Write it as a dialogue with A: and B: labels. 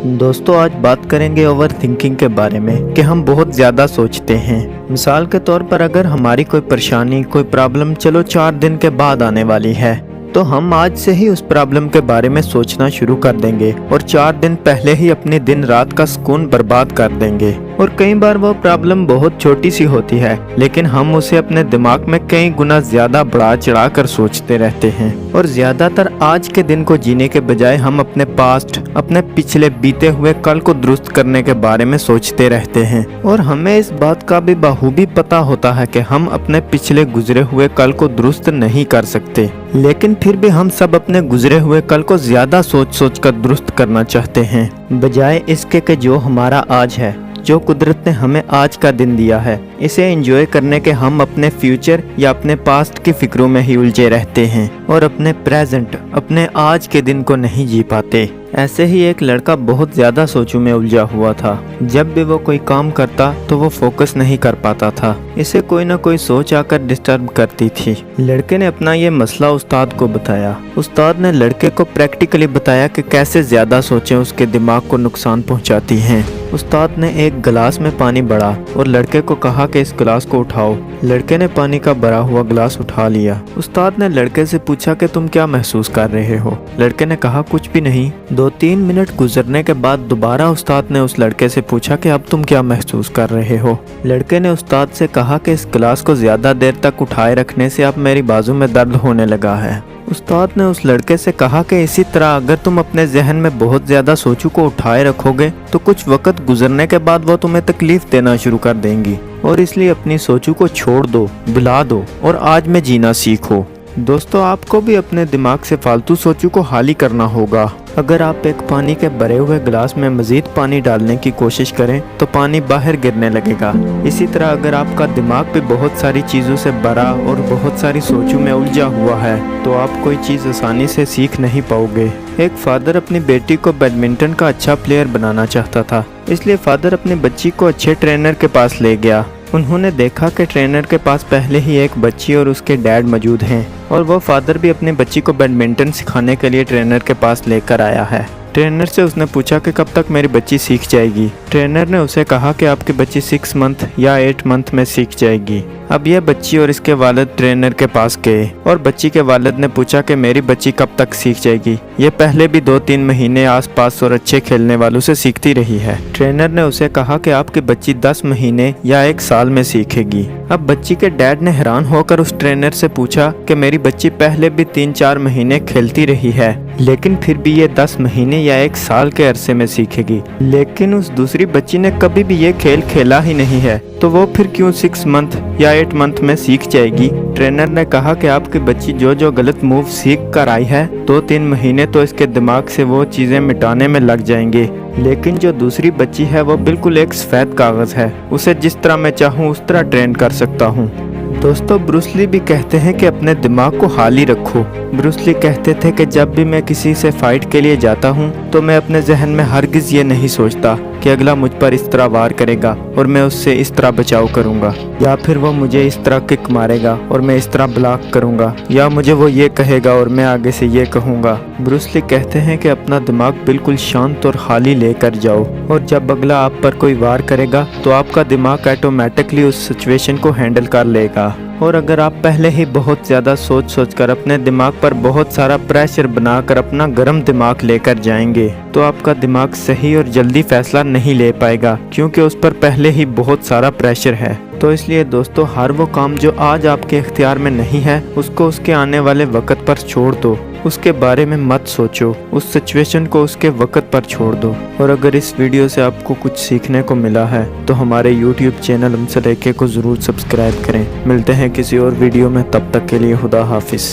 A: दोस्तों आज बात करेंगे ओवर थिंकिंग के बारे में कि हम बहुत ज़्यादा सोचते हैं। मिसाल के तौर पर अगर हमारी कोई परेशानी कोई प्रॉब्लम चलो 4 दिन के बाद आने वाली है तो हम आज से ही उस प्रॉब्लम के बारे में सोचना शुरू कर देंगे और 4 दिन पहले ही अपने दिन रात का सुकून बर्बाद कर देंगे। और कई बार वो प्रॉब्लम बहुत छोटी सी होती है लेकिन हम उसे अपने दिमाग में कई गुना ज्यादा बढ़ा चढ़ा कर सोचते रहते हैं और ज्यादातर आज के दिन को जीने के बजाय हम अपने पास्ट अपने पिछले बीते हुए कल को दुरुस्त करने के बारे में सोचते रहते हैं। और हमें इस बात का भी बखूबी पता होता है कि हम अपने पिछले गुजरे हुए कल को दुरुस्त नहीं कर सकते, लेकिन फिर भी हम सब अपने गुजरे हुए कल को ज्यादा सोच सोच कर दुरुस्त करना चाहते हैं बजाय इसके कि जो हमारा आज है, जो कुदरत ने हमें आज का दिन दिया है, इसे एंजॉय करने के हम अपने फ्यूचर या अपने पास्ट की फिक्रों में ही उलझे रहते हैं और अपने प्रेजेंट अपने आज के दिन को नहीं जी पाते। ऐसे ही एक लड़का बहुत ज्यादा सोचों में उलझा हुआ था। जब भी वो कोई काम करता तो वो फोकस नहीं कर पाता था, इसे कोई ना कोई सोच आकर डिस्टर्ब करती थी। लड़के ने अपना ये मसला उस्ताद को बताया। उस्ताद ने लड़के को प्रैक्टिकली बताया कि कैसे ज्यादा सोचें उसके दिमाग को नुकसान पहुंचाती हैं। उस्ताद ने एक गिलास में पानी भरा और लड़के को कहा कि इस गिलास को उठाओ। लड़के ने पानी का भरा हुआ गिलास उठा लिया। उस्ताद ने लड़के से पूछा कि तुम क्या महसूस कर रहे हो? लड़के ने कहा कुछ भी नहीं। 2-3 मिनट गुजरने के बाद दोबारा उस्ताद ने उस लड़के से पूछा कि अब तुम क्या महसूस कर रहे हो? लड़के ने उस्ताद से कहा कि इस गिलास को ज्यादा देर तक उठाए रखने से अब मेरी बाजू में दर्द होने लगा है। उस्ताद ने उस लड़के से कहा कि इसी तरह अगर तुम अपने जहन में बहुत ज्यादा सोचों को उठाए रखोगे तो कुछ वक्त गुजरने के बाद वो तुम्हें तकलीफ देना शुरू कर देंगी और इसलिए अपनी सोचों को छोड़ दो, भुला दो और आज में जीना सीखो। दोस्तों आपको भी अपने दिमाग से फालतू सोचों को खाली करना होगा। अगर आप एक पानी के भरे हुए गिलास में मजीद पानी डालने की कोशिश करें तो पानी बाहर गिरने लगेगा। इसी तरह अगर आपका दिमाग भी बहुत सारी चीज़ों से भरा और बहुत सारी सोचों में उलझा हुआ है तो आप कोई चीज़ आसानी से सीख नहीं पाओगे। एक फादर अपनी बेटी को बैडमिंटन का अच्छा प्लेयर बनाना चाहता था, इसलिए फादर अपनी बच्ची को अच्छे ट्रेनर के पास ले गया। उन्होंने देखा कि ट्रेनर के पास पहले ही एक बच्ची और उसके डैड मौजूद हैं और वो फादर भी अपनी बच्ची को बैडमिंटन सिखाने के लिए ट्रेनर के पास लेकर आया है। ट्रेनर से उसने पूछा कि कब तक मेरी बच्ची सीख जाएगी? ट्रेनर ने उसे कहा कि आपकी बच्ची 6 मंथ या 8 मंथ में सीख जाएगी। अब यह बच्ची और इसके वालिद ट्रेनर के पास गए और बच्ची के वालिद ने पूछा कि मेरी बच्ची कब तक सीख जाएगी? ये पहले भी 2-3 महीने आसपास और अच्छे खेलने वालों से सीखती रही है। ट्रेनर ने उसे कहा कि आपकी बच्ची 10 महीने या 1 साल में सीखेगी। अब बच्ची के डैड ने हैरान होकर उस ट्रेनर से पूछा कि मेरी बच्ची पहले भी 3-4 महीने खेलती रही है लेकिन फिर भी ये 10 महीने या 1 साल के अरसे में सीखेगी, लेकिन उस दूसरी बच्ची ने कभी भी ये खेल खेला ही नहीं है तो वो फिर क्यों 6 मंथ या 8 मंथ में सीख जाएगी? ट्रेनर ने कहा कि आपकी बच्ची जो गलत मूव सीख कर आई है 2-3 महीने तो इसके दिमाग से वो चीजें मिटाने में लग जाएंगे, लेकिन जो दूसरी बच्ची है वो बिल्कुल एक सफेद कागज है, उसे जिस तरह मैं चाहूँ उस तरह ट्रेन कर सकता हूँ। दोस्तों ब्रूस ली भी कहते हैं कि अपने दिमाग को खाली रखो। ब्रूस ली कहते थे कि जब भी मैं किसी से फाइट के लिए जाता हूँ तो मैं अपने जहन में हरगिज ये नहीं सोचता कि अगला मुझ पर इस तरह वार करेगा और मैं उससे इस तरह बचाव करूंगा, या फिर वो मुझे इस तरह किक मारेगा और मैं इस तरह ब्लॉक करूंगा, या मुझे वो ये कहेगा और मैं आगे से ये कहूंगा। ब्रूस ली कहते हैं कि अपना दिमाग बिल्कुल शांत और खाली लेकर जाओ और जब अगला आप पर कोई वार करेगा तो आपका दिमाग ऑटोमेटिकली उस सिचुएशन को हैंडल कर लेगा। और अगर आप पहले ही बहुत ज़्यादा सोच कर अपने दिमाग पर बहुत सारा प्रेशर बनाकर अपना गर्म दिमाग लेकर जाएंगे तो आपका दिमाग सही और जल्दी फैसला नहीं ले पाएगा क्योंकि उस पर पहले ही बहुत सारा प्रेशर है। तो इसलिए दोस्तों हर वो काम जो आज आपके इख्तियार में नहीं है उसको उसके आने वाले वक्त पर छोड़ दो, उसके बारे में मत सोचो, उस सिचुएशन को उसके वक्त पर छोड़ दो। और अगर इस वीडियो से आपको कुछ सीखने को मिला है तो हमारे YouTube चैनल हमसे लेके को ज़रूर सब्सक्राइब करें। मिलते हैं किसी और वीडियो में, तब तक के लिए खुदा हाफिज़।